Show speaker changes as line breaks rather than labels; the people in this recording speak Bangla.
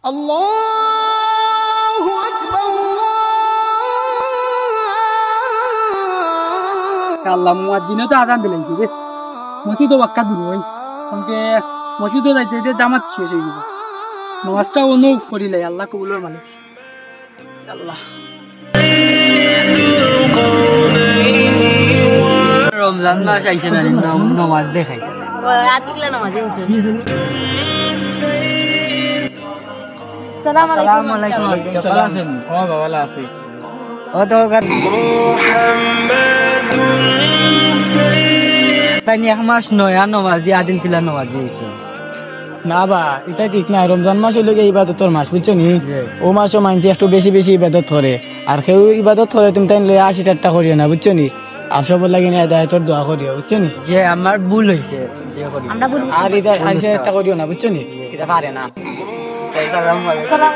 আল্লাহু আকবার
আল্লাহ মুয়াজ্জিনও তো আজান দিলেন কি রে মসজিদও বাক্কা দূর হই তোমাকে মসজিদও যাইতে যে জামাত শেষ হয়ে যাবে নামাজটা অনুভব করিলে আল্লাহ কবুলের মালিক আল্লাহ
রমজান মাস আইছে না নামাজ দেখাই
আতিকলা নামাজে হচ্ছে
আসসালামু আলাইকুম ভালো আছেন
ও বাবা ভালো আছি
ও তো তাই এক মাস নয়া নামাজি আদিন ফিলা নামাজি হয়েছে
না বা এটা ঠিক না রমজান মাস হইলে ইবাদতর মাস বুঝছো নি ও মাসও মানছি একটু বেশি বেশি ইবাদত করে আর কেউ ইবাদত করে তুমি তাই 80 করিও না বুঝছো নি আর সব লাগে না দায়িত্বর দোয়া করিও বুঝছো নি
যে আমার ভুল হয়েছে যে করি
আমরা বলি
আর এটা 80 করিও না বুঝছো নি এটা পারে না
আসসালামু আলাইকুম
সালাম